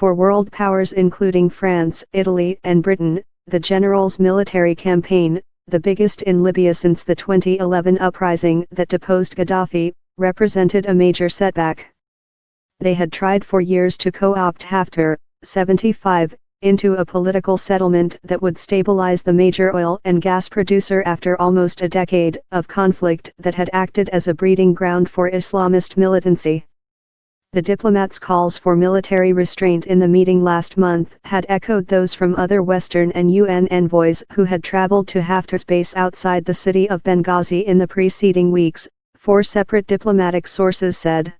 For world powers including France, Italy, and Britain, the general's military campaign, the biggest in Libya since the 2011 uprising that deposed Gaddafi, represented a major setback. They had tried for years to co-opt Haftar, 75, into a political settlement that would stabilize the major oil and gas producer after almost a decade of conflict that had acted as a breeding ground for Islamist militancy. The diplomats' calls for military restraint in the meeting last month had echoed those from other Western and UN envoys who had traveled to Haftar's base outside the city of Benghazi in the preceding weeks, 4 separate diplomatic sources said.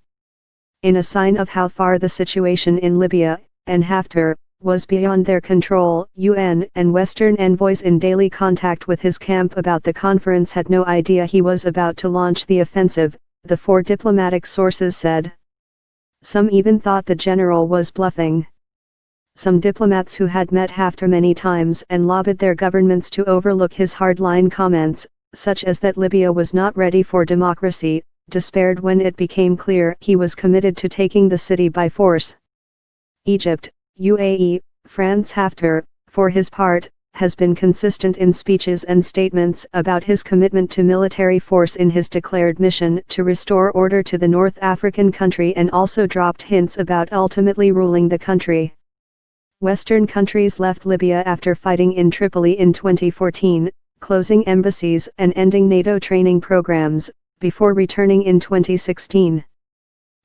In a sign of how far the situation in Libya, and Haftar, was beyond their control, UN and Western envoys in daily contact with his camp about the conference had no idea he was about to launch the offensive, the 4 diplomatic sources said. Some even thought the general was bluffing. Some diplomats who had met Haftar many times and lobbied their governments to overlook his hardline comments, such as that Libya was not ready for democracy, despaired when it became clear he was committed to taking the city by force. Egypt, UAE, France. Haftar, for his part, has been consistent in speeches and statements about his commitment to military force in his declared mission to restore order to the North African country, and also dropped hints about ultimately ruling the country. Western countries left Libya after fighting in Tripoli in 2014, closing embassies and ending NATO training programs, before returning in 2016.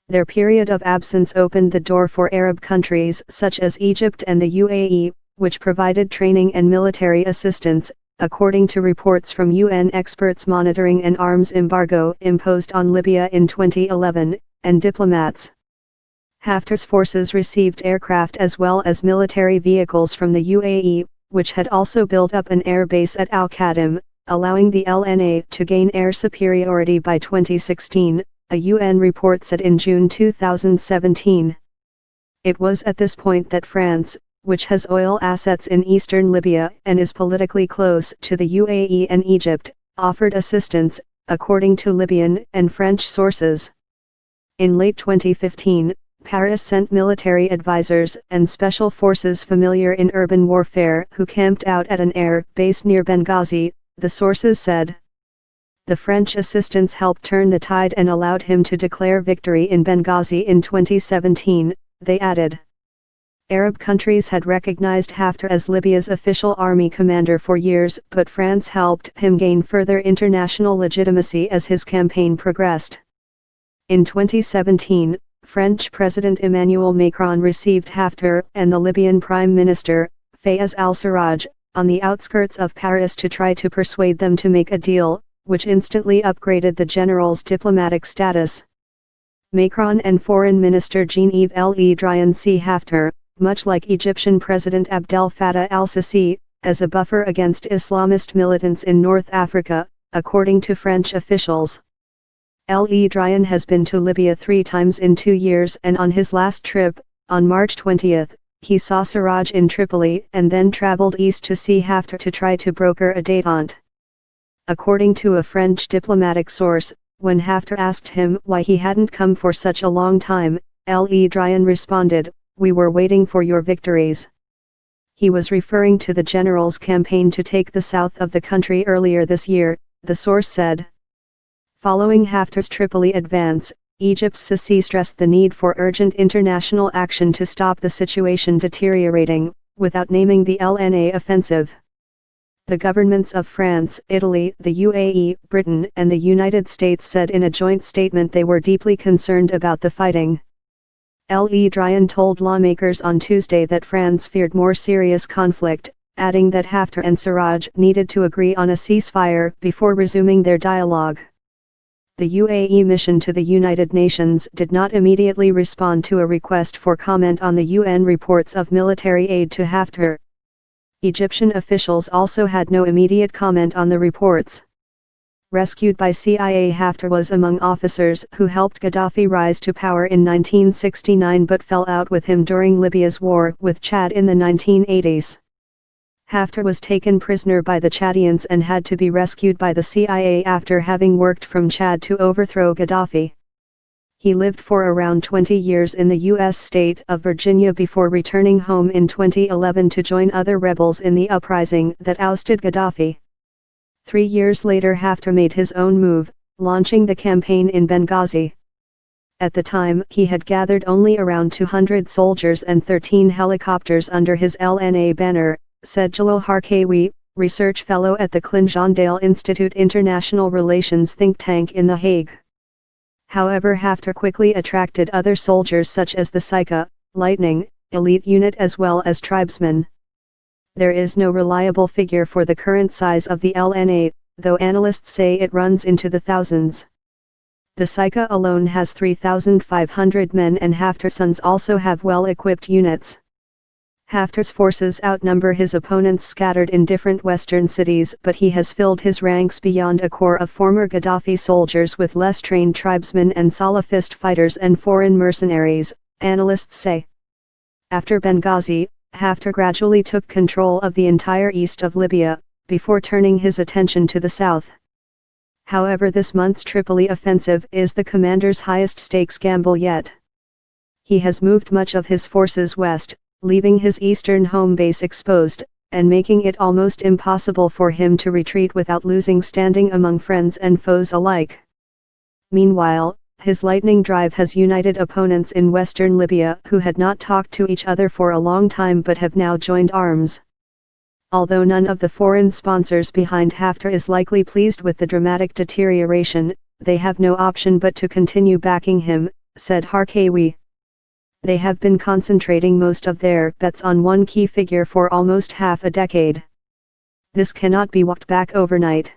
Their period of absence opened the door for Arab countries such as Egypt and the UAE, which provided training and military assistance, according to reports from UN experts monitoring an arms embargo imposed on Libya in 2011, and diplomats. Haftar's forces received aircraft as well as military vehicles from the UAE, which had also built up an air base at Al-Qadim, allowing the LNA to gain air superiority by 2016, a UN report said in June 2017. It was at this point that France, which has oil assets in eastern Libya and is politically close to the UAE and Egypt, offered assistance, according to Libyan and French sources. In late 2015, Paris sent military advisors and special forces familiar in urban warfare who camped out at an air base near Benghazi, the sources said. The French assistance helped turn the tide and allowed him to declare victory in Benghazi in 2017, they added. Arab countries had recognized Haftar as Libya's official army commander for years, but France helped him gain further international legitimacy as his campaign progressed. In 2017, French President Emmanuel Macron received Haftar and the Libyan Prime Minister, Fayez al-Sarraj, on the outskirts of Paris to try to persuade them to make a deal, which instantly upgraded the general's diplomatic status. Macron and Foreign Minister Jean-Yves Le Drian see Haftar, much like Egyptian President Abdel Fattah al-Sisi, as a buffer against Islamist militants in North Africa, according to French officials. Le Drian has been to Libya 3 times in 2 years, and on his last trip, on March 20, he saw Sarraj in Tripoli and then traveled east to see Haftar to try to broker a détente. According to a French diplomatic source, when Haftar asked him why he hadn't come for such a long time, Le Drian responded, "We were waiting for your victories." He was referring to the general's campaign to take the south of the country earlier this year, the source said. Following Haftar's Tripoli advance, Egypt's Sisi stressed the need for urgent international action to stop the situation deteriorating, without naming the LNA offensive. The governments of France, Italy, the UAE, Britain, and the United States said in a joint statement they were deeply concerned about the fighting. Le Drian told lawmakers on Tuesday that France feared more serious conflict, adding that Haftar and Sarraj needed to agree on a ceasefire before resuming their dialogue. The UAE mission to the United Nations did not immediately respond to a request for comment on the UN reports of military aid to Haftar. Egyptian officials also had no immediate comment on the reports. Rescued by CIA, Haftar was among officers who helped Gaddafi rise to power in 1969 but fell out with him during Libya's war with Chad in the 1980s. Haftar was taken prisoner by the Chadians and had to be rescued by the CIA after having worked from Chad to overthrow Gaddafi. He lived for around 20 years in the U.S. state of Virginia before returning home in 2011 to join other rebels in the uprising that ousted Gaddafi. 3 years later Haftar made his own move, launching the campaign in Benghazi. At the time, he had gathered only around 200 soldiers and 13 helicopters under his LNA banner, said Jalal Harkawi, research fellow at the Clinjandale Institute International Relations think tank in The Hague. However, Haftar quickly attracted other soldiers such as the Sika, Lightning, elite unit as well as tribesmen. There is no reliable figure for the current size of the LNA, though analysts say it runs into the thousands. The Sika alone has 3,500 men and Haftar's sons also have well-equipped units. Haftar's forces outnumber his opponents scattered in different western cities, but he has filled his ranks beyond a core of former Gaddafi soldiers with less trained tribesmen and Salafist fighters and foreign mercenaries, analysts say. After Benghazi, Haftar gradually took control of the entire east of Libya, before turning his attention to the south. However, this month's Tripoli offensive is the commander's highest stakes gamble yet. He has moved much of his forces west, leaving his eastern home base exposed, and making it almost impossible for him to retreat without losing standing among friends and foes alike. Meanwhile, his lightning drive has united opponents in western Libya who had not talked to each other for a long time but have now joined arms. Although none of the foreign sponsors behind Haftar is likely pleased with the dramatic deterioration, they have no option but to continue backing him, said Harkawi. They have been concentrating most of their bets on one key figure for almost half a decade. This cannot be walked back overnight.